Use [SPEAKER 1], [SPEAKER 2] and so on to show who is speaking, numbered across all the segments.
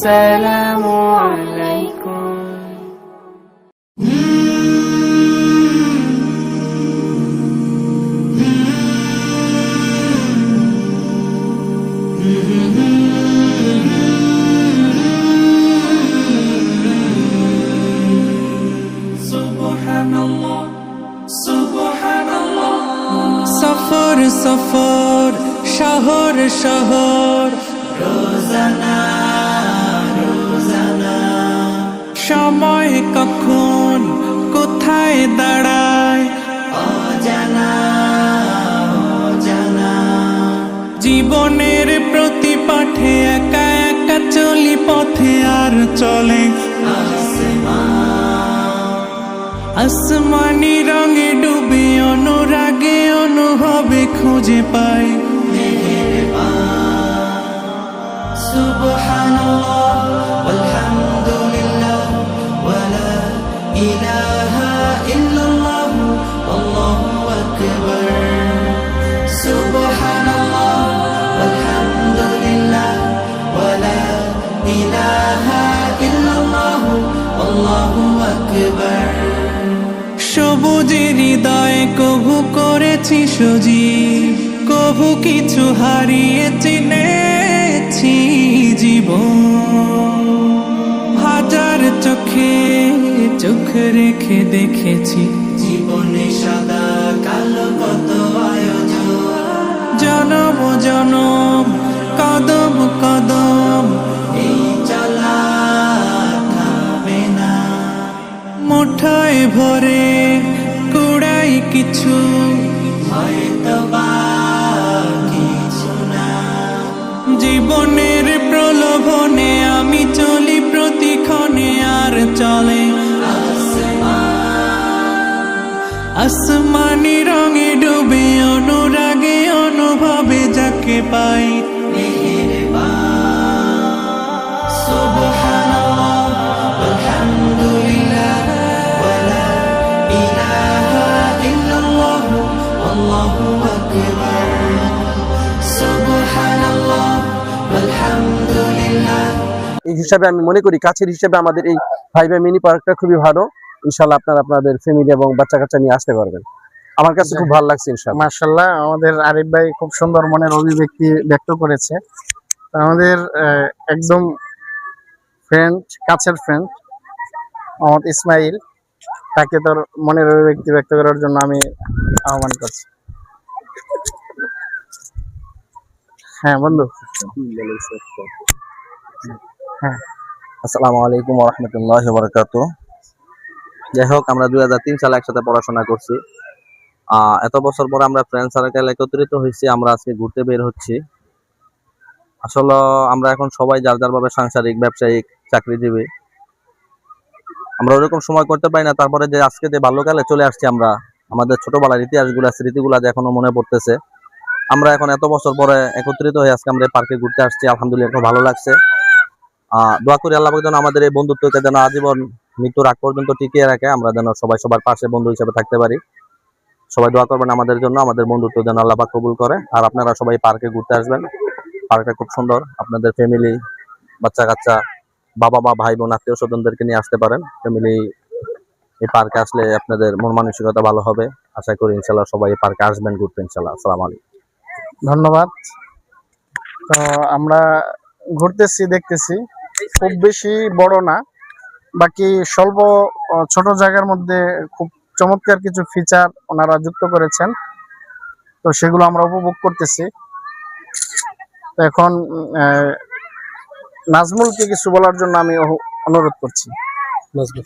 [SPEAKER 1] আসসালামু আলাইকুম।
[SPEAKER 2] সফর সফর শহর শহর
[SPEAKER 1] রোজানা রোজানা
[SPEAKER 2] সময় কখন কোথায় দাঁড়ায়
[SPEAKER 1] অজানা অজানা
[SPEAKER 2] জীবনের প্রতি পাঠে একা একা চলি পথে আর চলে আসমানি রঙে ডুবে অনুরাগে অনুভবে খুঁজে পাই
[SPEAKER 1] সুবহানাল্লাহ ওয়ালহামদুলিল্লাহ ওয়ালা ইলাহা ইল্লাল্লাহ আল্লাহু আকবার। সুবহানাল্লাহ ওয়ালহামদুলিল্লাহ ওয়ালা ইলাহা ইল্লাল্লাহ আল্লাহু আকবার।
[SPEAKER 2] সবুজের হৃদয়ে কভু করেছি সজীব, কভু কিছু হারিয়ে চিনেছি জীবন। হাজার চোখে চোখ রেখে দেখেছি
[SPEAKER 1] জীবনে সাদা কালো কত আয়োজন,
[SPEAKER 2] জনম জনম কদম কদম
[SPEAKER 1] এই চলা থামে না।
[SPEAKER 2] মুঠোয় ভরে কুড়াই কিছু
[SPEAKER 1] হয়তো বা কিছু না।
[SPEAKER 2] জীবনের প্রলোভনে আমি চলি প্রতিক্ষণে আর চলে আসমানি রঙে ডুবে অনুরাগে অনুভবে যাকে পাই
[SPEAKER 1] সুবহানাল্লাহ ওয়ালহামদুলিল্লাহ ওয়ালা ইলাহা ইল্লাল্লাহ আল্লাহু আকবার। সুবহানাল্লাহ ওয়ালহামদুলিল্লাহ।
[SPEAKER 3] এই হিসাবে আমি মনে করি কাছের হিসাবে আমাদের এই ভাইবা মিনি পার্কটা খুবই ভালো। ইনশাআল্লাহ আপনারা আপনাদের ফ্যামিলি এবং বাচ্চা কাচ্চা নিয়ে আসতে পারবেন। আমার কাছে খুব ভালো লাগছে ইনশাআল্লাহ।
[SPEAKER 4] মাশাআল্লাহ, আমাদের আরিফ ভাই খুব সুন্দর মনের অভিব্যক্তি ব্যক্ত করেছে। আমাদের একদম ফ্রেন্ড, কাছের ফ্রেন্ড মোহাম্মদ ইসমাইল, তাকে তোর মনের অভিব্যক্তি ব্যক্ত করার জন্য আমি আহ্বান করছি। হ্যাঁ বন্ধু। হ্যাঁ,
[SPEAKER 3] আসসালামু আলাইকুম ওয়া রাহমাতুল্লাহি ওয়া বারাকাতুহু। যাই হোক, আমরা 2003 সালে একসাথে পড়াশোনা করছি। এত বছর পর আমরা ফ্রেন্ড সার্কেল একত্রিত হয়েছি, আমরা আজকে ঘুরতে বের হচ্ছি। আসলে আমরা এখন সবাই যার যার ভাবে সাংসারিক, ব্যবসায়িক, চাকরিজীবী। আমরা ওরকম সময় করতে পারি না, তারপরে যে আজকে যে বাল্যকালে চলে আসছি আমরা, আমাদের ছোটবেলার ইতিহাসগুলা, স্মৃতিগুলা যে এখনো মনে পড়তেছে। আমরা এখন এত বছর পরে একত্রিত হয়ে আজকে আমরা পার্কে ঘুরতে আসছি, আলহামদুলিল্লাহ খুব ভালো লাগছে। দোয়া করি আল্লাহ যেন আমাদের এই বন্ধুত্বকে যেন আজীবন মৃত্যুর আগ পর্যন্ত টিকিয়ে রাখে, আমরা যেন সবাই সবার পাশে বন্ধু হিসেবে থাকতে পারি। সবাই দোয়া করবেন আমাদের জন্য, আমাদের বন্ধুত্ব যেন আল্লাহ পাক কবুল করে। আর আপনারা সবাই পার্কে ঘুরতে আসবেন, পার্কটা খুব সুন্দর। আপনাদের ফ্যামিলি, বাচ্চা কাচ্চা, বাবা মা, ভাই বোন, আত্মীয় স্বজনদেরকে নিয়ে আসতে পারেন। ফ্যামিলি এই পার্কে আসলে আপনাদের মন মানসিকতা ভালো হবে। আশা করি ইনশাল্লাহ সবাই এই পার্কে আসবেন ঘুরতে ইনশাল্লাহ। আসসালামু আলাইকুম।
[SPEAKER 4] ধন্যবাদ। তো আমরা ঘুরতেছি, দেখতেছি, খুব বেশি বড় না, বাকি স্বল্প ছোট জায়গার মধ্যে খুব চমৎকার কিছু ফিচার ওনারা যুক্ত করেছেন। তো সেগুলো আমরা উপভোগ করতেছি। তো এখন নাজমুলকে কিছু বলার জন্য আমি অনুরোধ করছি। নাজমুল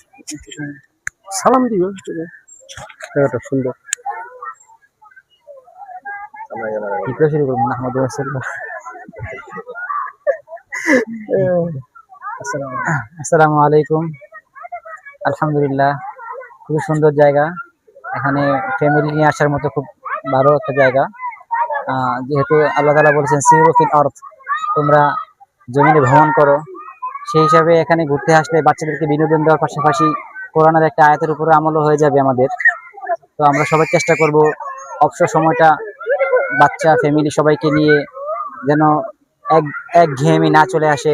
[SPEAKER 4] সালাম দিও, জায়গাটা সুন্দর।
[SPEAKER 5] আসসালামু আলাইকুম। আলহামদুলিল্লাহ, খুবই সুন্দর জায়গা। এখানে ফ্যামিলি নিয়ে আসার মতো খুব ভালো একটা জায়গা। যেহেতু আল্লাহ তাআলা বলেছেন সিরু ফিল আরদ, তোমরা জমিনে ভ্রমণ করো, সেই হিসাবে এখানে ঘুরতে আসলে বাচ্চাদেরকে বিনোদন দেওয়ার পাশাপাশি কোরআনের একটা আয়াতের উপরে আমলও হয়ে যাবে আমাদের। তো আমরা সবাই চেষ্টা করব অবসর সময়টা বাচ্চা ফ্যামিলি সবাইকে নিয়ে যেন একঘেয়েমি না চলে আসে।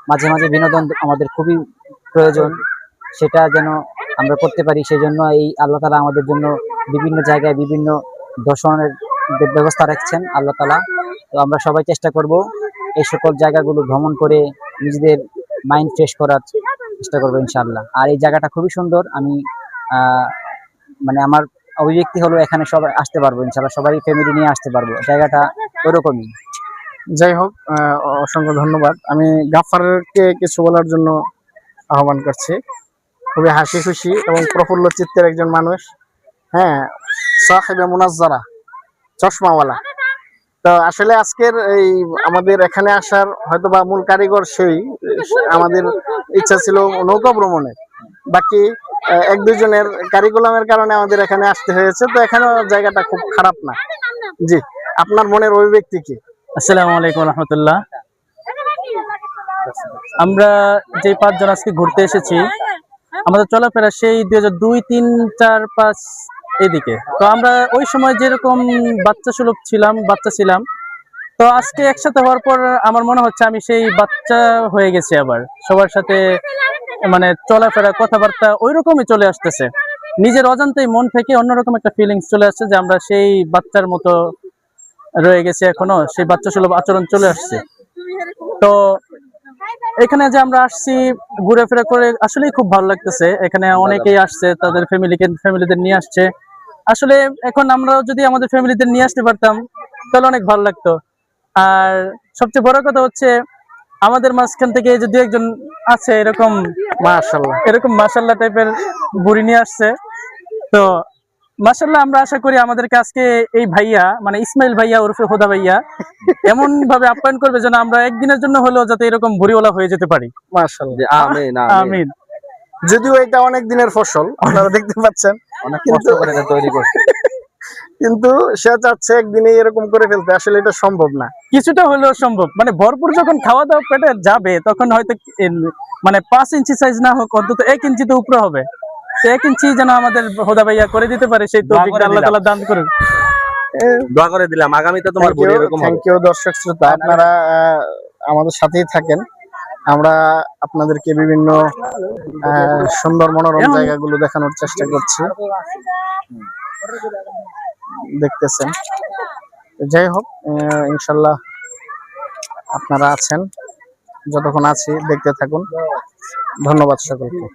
[SPEAKER 5] মাঝে মাঝে বিনোদন আমাদের খুবই প্রয়োজন, সেটা যেন আমরা করতে পারি। সেই জন্য এই আল্লাহ তাআলা আমাদের জন্য বিভিন্ন জায়গায় বিভিন্ন দর্শনের ব্যবস্থা রাখছেন আল্লাহ তাআলা। তো আমরা সবাই চেষ্টা করব এই সকল জায়গাগুলো ভ্রমণ করে নিজেদের মাইন্ড ফ্রেশ করার চেষ্টা করবো ইনশাআল্লাহ। আর এই জায়গাটা খুবই সুন্দর। আমি মানে আমার অভিব্যক্তি হলো এখানে সবাই আসতে পারবো ইনশাআল্লাহ, সবাই ফ্যামিলি নিয়ে আসতে পারবো, জায়গাটা ওরকমই।
[SPEAKER 4] যাই হোক, অসংখ্য ধন্যবাদ। আমি গাফফারকে কিছু বলার জন্য আহ্বান করছি। খুবই হাসি খুশি এবং প্রফুল্ল চিত্তের একজন মানুষ। হ্যাঁ, সাহেবে মুনাজ্জারা, চশমাওয়ালা। তো আসলে আজকের এই আমাদের এখানে আসার হয়তো বা মূল কারিগর সেই। আমাদের ইচ্ছা ছিল নৌকা ভ্রমণের, বাকি এক দুজনের কারিকুলামের কারণে আমাদের এখানে আসতে হয়েছে। তো এখানেও জায়গাটা খুব খারাপ না। জি, আপনার মনের অভিব্যক্তি কি?
[SPEAKER 6] আসসালামু আলাইকুম রহমতুল্লাহ। আমরা যে 5 জন আজকে ঘুরতে এসেছি, আমাদের চলাফেরা সেই 2002, 3, 4, 5 এইদিকে। তো আমরা ওই সময় যেরকম বাচ্চা ছিলাম, তো আজকে একসাথে হওয়ার পর আমার মনে হচ্ছে আমি সেই বাচ্চা হয়ে গেছি আবার। সবার সাথে মানে চলাফেরা, কথাবার্তা ওই রকমই চলে আসতেছে। নিজের অজান্তেই মন থেকে অন্যরকম একটা ফিলিংস চলে আসছে যে আমরা সেই বাচ্চার মতো রয়ে গেছে, এখনো সেই বাচ্চা সুলভ আচরণ চলে আসছে। তো এখানে যে আমরা আসছি ঘুরে ফিরে করে আসলেই খুব ভালো লাগতেছে। এখানে অনেকেই আসছে, তাদের ফ্যামিলিদের নিয়ে আসছে। আসলে এখন আমরা যদি আমাদের ফ্যামিলিদের নিয়ে আসতে পারতাম তাহলে অনেক ভালো লাগতো। আর সবচেয়ে বড় কথা হচ্ছে আমাদের মাঝখান থেকে যে 2-1 জন আছে এরকম মাশাআল্লাহ টাইপের বুড়ি নিয়ে আসছে। তো মাশাআল্লাহ, আমরা আশা করি আমাদেরকে আজকে এই ভাইয়া মানে ইসমাইল ভাইয়া ওরফে হোদা ভাইয়া এমন ভাবে আপ্যায়ন করবে যেন আমরা একদিনের জন্য হলেও যাতে এরকম ভুড়িওয়ালা হয়ে যেতে পারি।
[SPEAKER 4] মাশাআল্লাহ,
[SPEAKER 3] আমিন
[SPEAKER 4] আমিন। যদিও এটা অনেক দিনের ফসল, আপনারা দেখতে পাচ্ছেন,
[SPEAKER 3] অনেক কষ্ট করে এটা তৈরি করছে,
[SPEAKER 4] কিন্তু সে চাচ্ছে একদিনে এরকম করে ফেলতে। আসলে এটা সম্ভব না।
[SPEAKER 6] কিছুটা হলেও সম্ভব, মানে ভরপুর যখন খাওয়া দাওয়া পেটে যাবে তখন হয়তো মানে 5 ইঞ্চি সাইজ না হোক অন্তত 1 ইঞ্চি তো উপরে হবে। 1 ইঞ্চি যেন আমাদের হোদা ভাইয়া করে দিতে পারে, সেই তৌফিক আল্লাহ তাআলা দান করুন।
[SPEAKER 3] দোয়া করে দিলাম আগামীতে তোমার বুড়ি এরকম হবে।
[SPEAKER 4] থ্যাংক ইউ দর্শক শ্রোতা, আপনারা আমাদের সাথেই থাকেন। আমরা আপনাদেরকে বিভিন্ন সুন্দর মনোরম জায়গাগুলো দেখানোর চেষ্টা করছি, দেখতেছেন। যাই হোক, ইনশাল্লাহ আপনারা আছেন, যতক্ষণ আছি দেখতে থাকুন। ধন্যবাদ সকলকে।